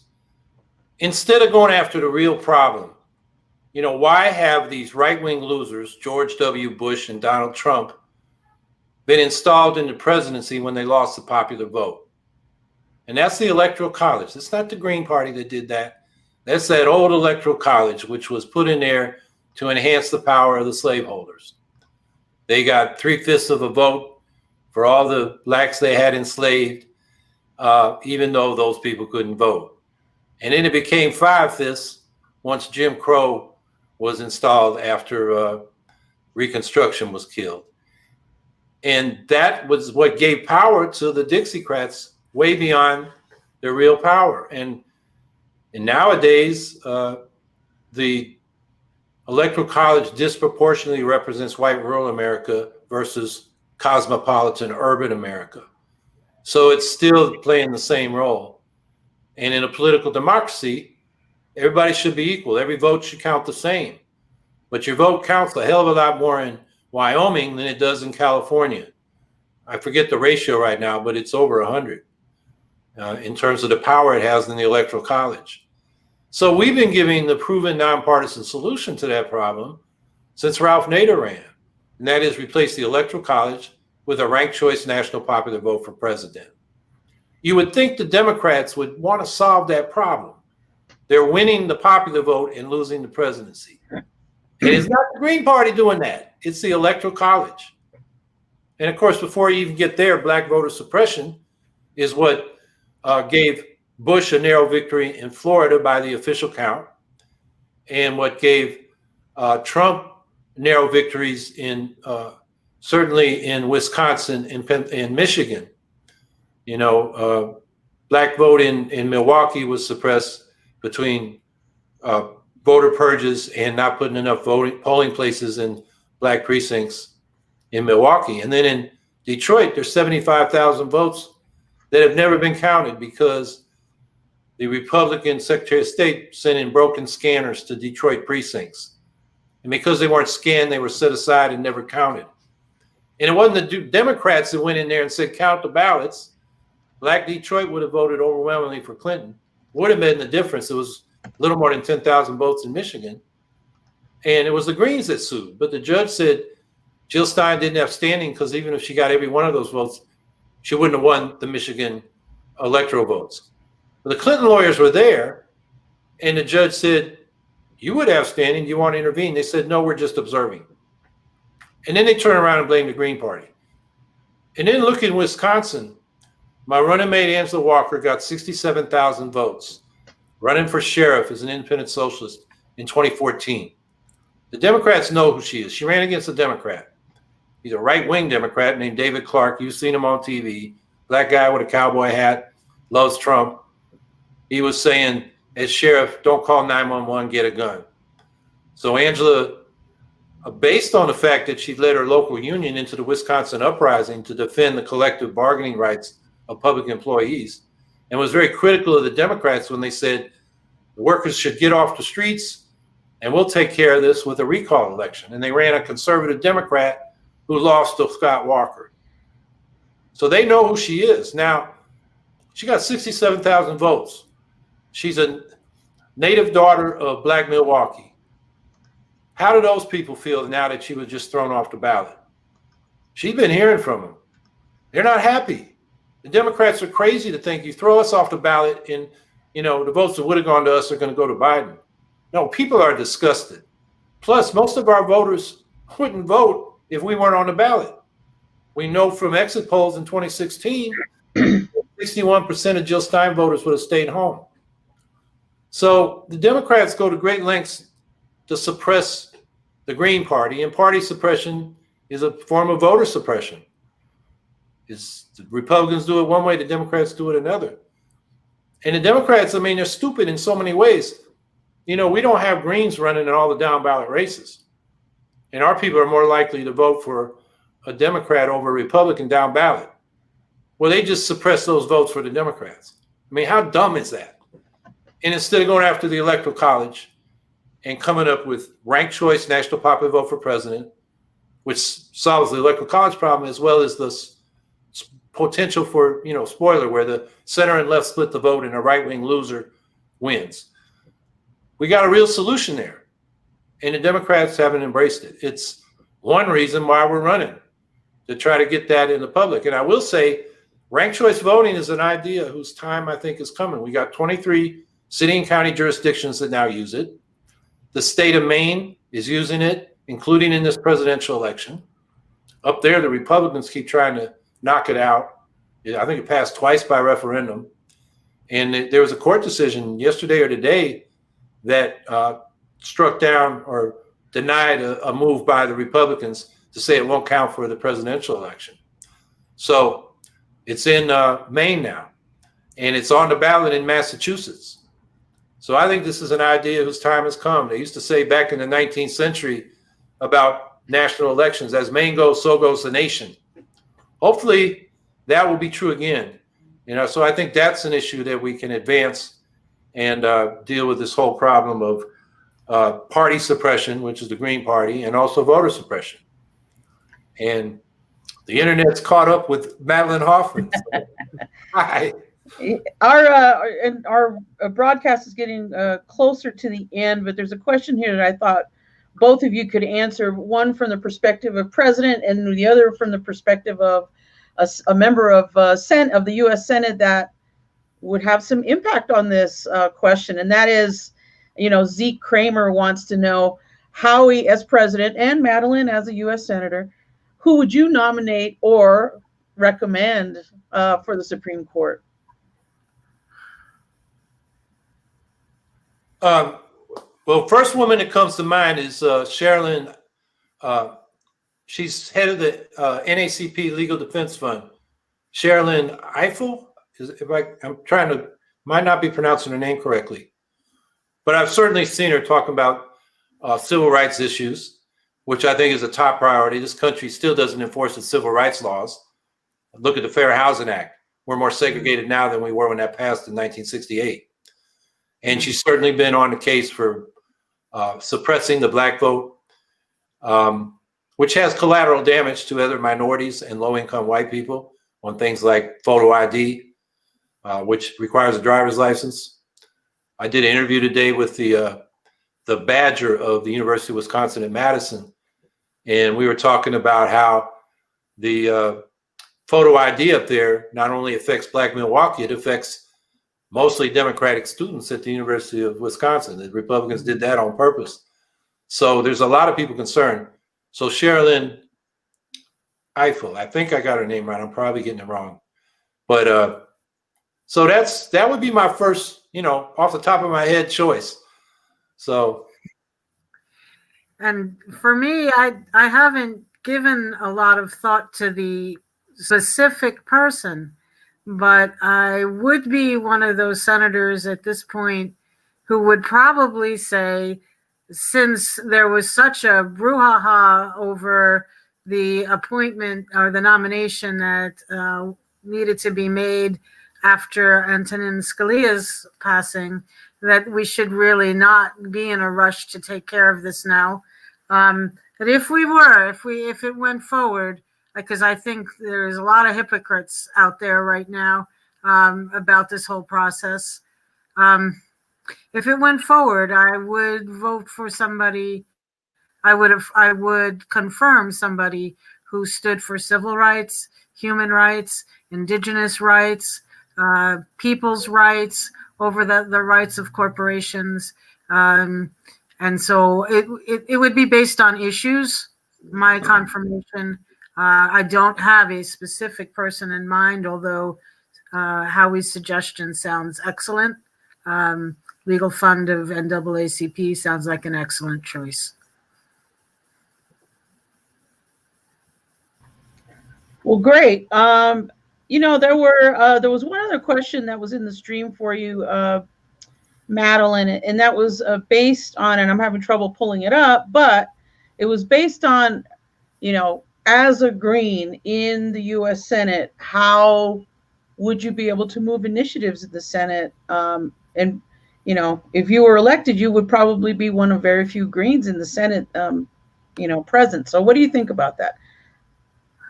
instead of going after the real problem, why have these right-wing losers, George W. Bush and Donald Trump, been installed in the presidency when they lost the popular vote? And that's the Electoral College. It's not the Green Party that did that. That's that old Electoral College, which was put in there to enhance the power of the slaveholders. They got 3/5 of the vote for all the blacks they had enslaved, even though those people couldn't vote. And then it became 5/5 once Jim Crow was installed after Reconstruction was killed. And that was what gave power to the Dixiecrats way beyond their real power. And nowadays, the Electoral College disproportionately represents white rural America versus cosmopolitan urban America. So it's still playing the same role. And in a political democracy, everybody should be equal. Every vote should count the same. But your vote counts a hell of a lot more in Wyoming than it does in California. I forget the ratio right now, but it's over 100 in terms of the power it has in the Electoral College. So we've been giving the proven nonpartisan solution to that problem since Ralph Nader ran, and that is replace the Electoral College with a ranked choice national popular vote for president. You would think the Democrats would want to solve that problem. They're winning the popular vote and losing the presidency. And it's not the Green Party doing that. It's the Electoral College. And of course, before you even get there, black voter suppression is what gave Bush a narrow victory in Florida by the official count, and what gave Trump narrow victories in certainly in Wisconsin and Michigan. You know, black vote in Milwaukee was suppressed between voter purges and not putting enough polling places in black precincts in Milwaukee. And then in Detroit, there's 75,000 votes that have never been counted because the Republican Secretary of State sent in broken scanners to Detroit precincts. And because they weren't scanned, they were set aside and never counted. And it wasn't the Democrats that went in there and said, count the ballots. Black Detroit would have voted overwhelmingly for Clinton. Would have made the difference. It was a little more than 10,000 votes in Michigan. And it was the Greens that sued. But the judge said Jill Stein didn't have standing because even if she got every one of those votes, she wouldn't have won the Michigan electoral votes. The Clinton lawyers were there, and the judge said, you would have standing, you want to intervene? They said, no, we're just observing. And then they turn around and blame the Green Party. And then look in Wisconsin, my running mate, Angela Walker, got 67,000 votes, running for sheriff as an independent socialist in 2014. The Democrats know who she is. She ran against a Democrat. He's a right-wing Democrat named David Clark. You've seen him on TV. Black guy with a cowboy hat, loves Trump. He was saying, as sheriff, don't call 911, get a gun. So Angela, based on the fact that she led her local union into the Wisconsin uprising to defend the collective bargaining rights of public employees, and was very critical of the Democrats when they said the workers should get off the streets and we'll take care of this with a recall election. And they ran a conservative Democrat who lost to Scott Walker. So they know who she is. Now, she got 67,000 votes. She's a native daughter of Black Milwaukee. How do those people feel now that she was just thrown off the ballot? She's been hearing from them. They're not happy. The Democrats are crazy to think you throw us off the ballot and, you know, the votes that would have gone to us are going to go to Biden. No, people are disgusted. Plus, most of our voters wouldn't vote if we weren't on the ballot. We know from exit polls in 2016, 61% of Jill Stein voters would have stayed home. So the Democrats go to great lengths to suppress the Green Party, and party suppression is a form of voter suppression. The Republicans do it one way, the Democrats do it another. And the Democrats, I mean, they're stupid in so many ways. You know, we don't have Greens running in all the down ballot races. And our people are more likely to vote for a Democrat over a Republican down ballot. Well, they just suppress those votes for the Democrats. I mean, how dumb is that? And instead of going after the Electoral College and coming up with ranked choice national popular vote for president, which solves the Electoral College problem, as well as the potential for, you know, spoiler, where the center and left split the vote and a right-wing loser wins. We got a real solution there. And the Democrats haven't embraced it. It's one reason why we're running, to try to get that in the public. And I will say, ranked choice voting is an idea whose time I think is coming. We got 23 city and county jurisdictions that now use it. The state of Maine is using it, including in this presidential election. Up there, the Republicans keep trying to knock it out. I think it passed twice by referendum. And there was a court decision yesterday or today that struck down or denied a move by the Republicans to say it won't count for the presidential election. So it's in Maine now, and it's on the ballot in Massachusetts. So I think this is an idea whose time has come. They used to say back in the 19th century about national elections, as Maine goes, so goes the nation. Hopefully that will be true again. So I think that's an issue that we can advance and deal with this whole problem of party suppression, which is the Green Party, and also voter suppression. And the internet's caught up with Madeline Hoffman. So, hi. Our broadcast is getting closer to the end, but there's a question here that I thought both of you could answer. One from the perspective of president, and the other from the perspective of a member of the U.S. Senate that would have some impact on this question, and that is, Zeke Kramer wants to know, Howie as president and Madeline as a U.S. senator, who would you nominate or recommend for the Supreme Court? Well, first woman that comes to mind is Sherilyn. She's head of the NACP Legal Defense Fund. Sherilyn Eiffel. Might not be pronouncing her name correctly, but I've certainly seen her talking about civil rights issues, which I think is a top priority. This country still doesn't enforce its civil rights laws. Look at the Fair Housing Act. We're more segregated now than we were when that passed in 1968. And she's certainly been on the case for suppressing the black vote, which has collateral damage to other minorities and low-income white people on things like photo ID, which requires a driver's license. I did an interview today with the badger of the University of Wisconsin at Madison, and we were talking about how the photo ID up there not only affects Black Milwaukee, it affects mostly Democratic students at the University of Wisconsin. The Republicans did that on purpose. So there's a lot of people concerned. So Sherilyn Eiffel, I think I got her name right. I'm probably getting it wrong. But so that would be my first, off the top of my head choice. So. And for me, I haven't given a lot of thought to the specific person, but I would be one of those senators at this point who would probably say, since there was such a brouhaha over the appointment or the nomination that needed to be made after Antonin Scalia's passing, that we should really not be in a rush to take care of this now. But if it went forward, because I think there's a lot of hypocrites out there right now about this whole process. If it went forward, I would vote for somebody. I would confirm somebody who stood for civil rights, human rights, indigenous rights, people's rights over the rights of corporations. And so it would be based on issues, my confirmation. I don't have a specific person in mind, although Howie's suggestion sounds excellent. Legal Fund of NAACP sounds like an excellent choice. Well, great. There was one other question that was in the stream for you, Madeline, and that was based on, and I'm having trouble pulling it up, but it was based on, as a Green in the U.S. Senate, how would you be able to move initiatives in the Senate? And if you were elected, you would probably be one of very few Greens in the Senate, present. So what do you think about that?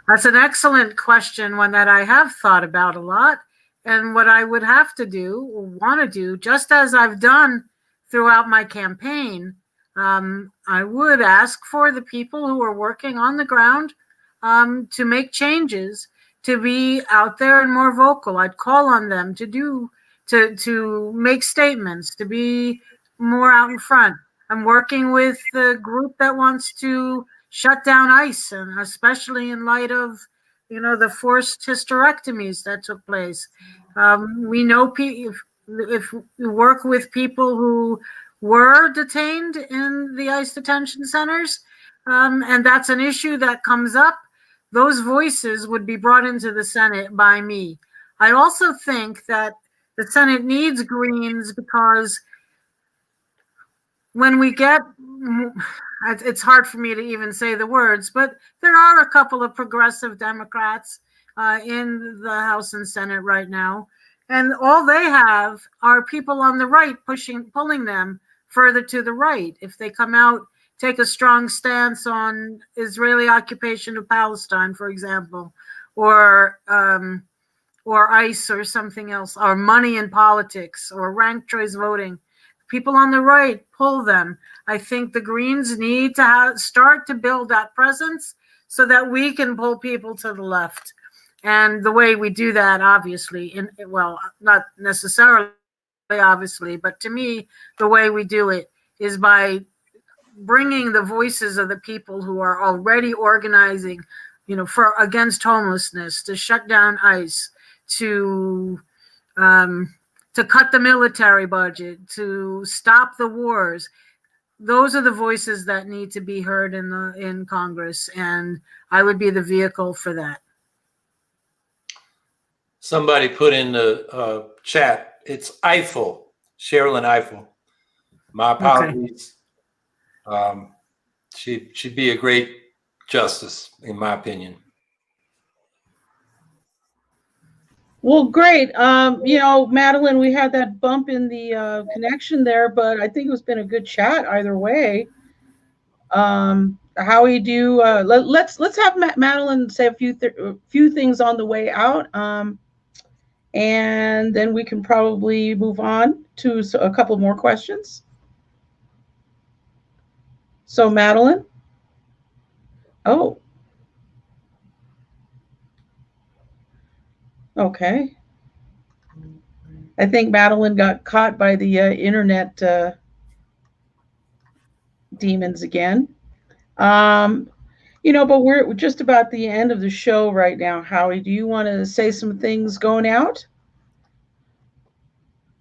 That's an excellent question, one that I have thought about a lot. And what I would have to do, or want to do, just as I've done throughout my campaign, I would ask for the people who are working on the ground to make changes, to be out there and more vocal. I'd call on them to make statements, to be more out in front. I'm working with the group that wants to shut down ICE, and especially in light of the forced hysterectomies that took place. We know if we work with people who were detained in the ICE detention centers, and that's an issue that comes up, those voices would be brought into the Senate by me. I also think that the Senate needs Greens because when we get, it's hard for me to even say the words, but there are a couple of progressive Democrats in the House and Senate right now. And all they have are people on the right pulling them further to the right. If they come out, take a strong stance on Israeli occupation of Palestine, for example, or ICE or something else, or money in politics, or ranked choice voting, people on the right pull them. I think the Greens need to start to build that presence so that we can pull people to the left. And the way we do that, obviously, well, not necessarily obviously, but to me, the way we do it is by bringing the voices of the people who are already organizing, for against homelessness, to shut down ICE, to cut the military budget, to stop the wars. Those are the voices that need to be heard in Congress, and I would be the vehicle for that. Somebody put in the chat, it's Eiffel, Sherilyn Eiffel. My apologies. Okay. She'd be a great justice, in my opinion. Well, great. Madeline, we had that bump in the connection there, but I think it's been a good chat either way. Howie, let's have Madeline say a few things on the way out, and then we can probably move on to a couple more questions. So, Madeline. Oh. Okay. I think Madeline got caught by the internet demons again. But we're just about the end of the show right now. Howie, do you want to say some things going out?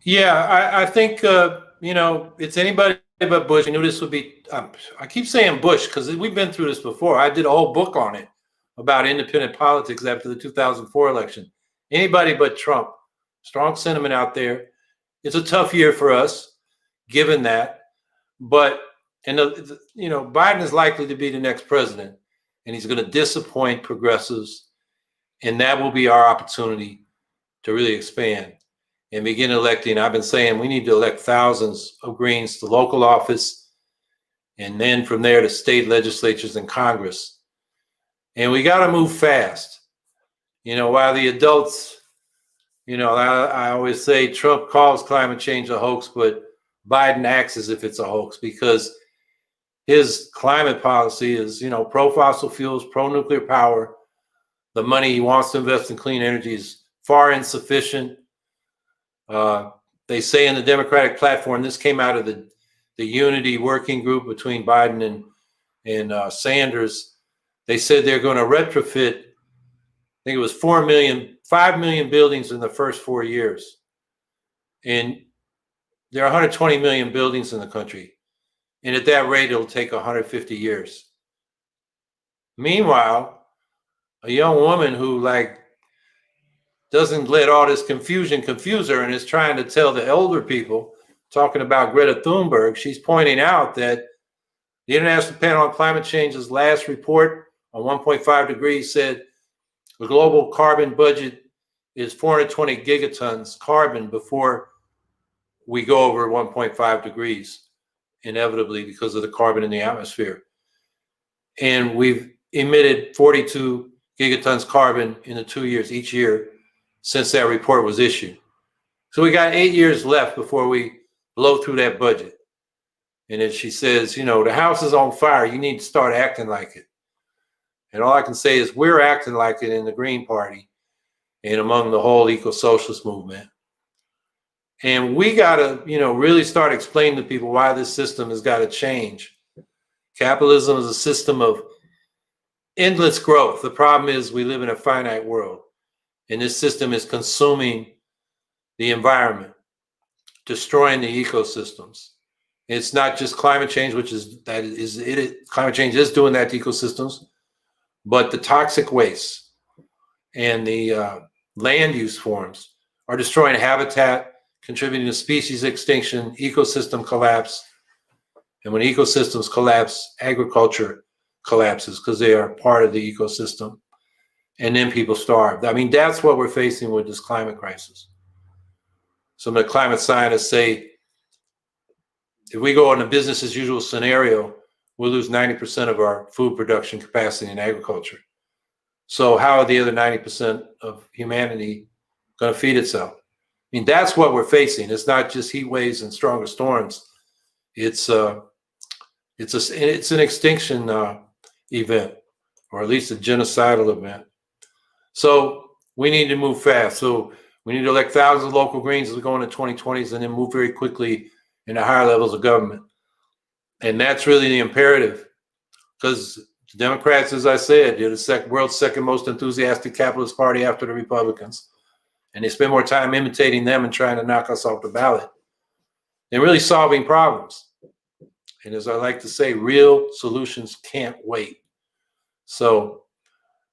Yeah, I think, it's anybody but Bush. I knew this would be, I keep saying Bush because we've been through this before. I did a whole book on it about independent politics after the 2004 election. Anybody but Trump. Strong sentiment out there. It's a tough year for us, given that. But, Biden is likely to be the next president, and he's going to disappoint progressives. And that will be our opportunity to really expand and begin electing. I've been saying we need to elect thousands of Greens to local office, and then from there to state legislatures and Congress. And we got to move fast. While the adults, I always say Trump calls climate change a hoax, but Biden acts as if it's a hoax because his climate policy is, pro-fossil fuels, pro-nuclear power. The money he wants to invest in clean energy is far insufficient. They say in the Democratic platform, this came out of the unity working group between Biden and Sanders. They said they're going to retrofit, I think it was 5 million buildings in the first 4 years. And there are 120 million buildings in the country. And at that rate, it'll take 150 years. Meanwhile, a young woman who doesn't let all this confusion confuse her and is trying to tell the elder people, talking about Greta Thunberg, she's pointing out that the International Panel on Climate Change's last report on 1.5 degrees said the global carbon budget is 420 gigatons carbon before we go over 1.5 degrees, inevitably because of the carbon in the atmosphere. And we've emitted 42 gigatons carbon in the 2 years each year since that report was issued. So we got 8 years left before we blow through that budget. And then she says, the house is on fire. You need to start acting like it. And all I can say is we're acting like it in the Green Party and among the whole eco-socialist movement. And we got to, really start explaining to people why this system has got to change. Capitalism is a system of endless growth. The problem is we live in a finite world, and this system is consuming the environment, destroying the ecosystems. It's not just climate change, which is that is it. Climate change is doing that to ecosystems, but the toxic waste and the land use forms are destroying habitat, contributing to species extinction, ecosystem collapse. And when ecosystems collapse, agriculture collapses because they are part of the ecosystem. And then people starve. I mean, that's what we're facing with this climate crisis. Some of the climate scientists say if we go on a business as usual scenario, we'll lose 90% of our food production capacity in agriculture. So how are the other 90% of humanity going to feed itself? I mean, that's what we're facing. It's not just heat waves and stronger storms. It's an extinction event, or at least a genocidal event. So we need to move fast. So we need to elect thousands of local Greens as we go into 2020s, and then move very quickly into higher levels of government. And that's really the imperative, because the Democrats, as I said, they're the world's second most enthusiastic capitalist party after the Republicans. And they spend more time imitating them and trying to knock us off the ballot than really solving problems. And as I like to say, real solutions can't wait. So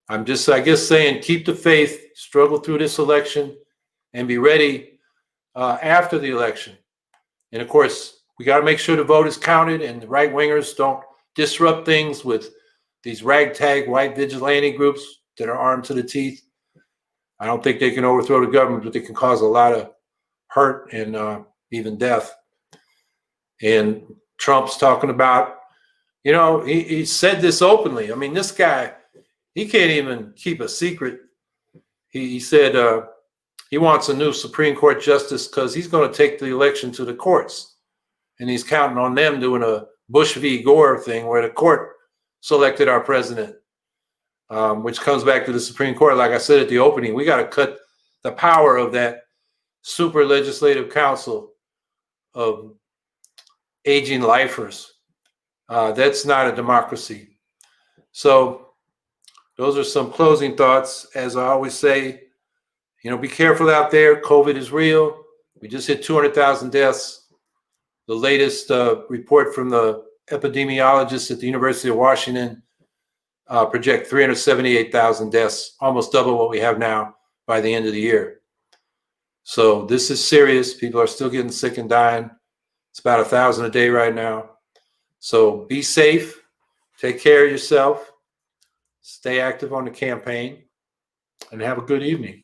I'm just, I guess, saying keep the faith, struggle through this election, and be ready after the election. And of course, we got to make sure the vote is counted and the right wingers don't disrupt things with these ragtag white vigilante groups that are armed to the teeth. I don't think they can overthrow the government, but they can cause a lot of hurt and even death. And Trump's talking about, you know, he said this openly. I mean, this guy, he can't even keep a secret. He said he wants a new Supreme Court justice because he's going to take the election to the courts. And he's counting on them doing a Bush v. Gore thing where the court selected our president, which comes back to the Supreme Court. Like I said at the opening, we got to cut the power of that super legislative council of aging lifers. That's not a democracy. So those are some closing thoughts. As I always say, you know, be careful out there. COVID is real. We just hit 200,000 deaths. The latest report from the epidemiologists at the University of Washington project 378,000 deaths, almost double what we have now by the end of the year. So this is serious. People are still getting sick and dying. It's about 1,000 a day right now. So be safe. Take care of yourself. Stay active on the campaign. And have a good evening.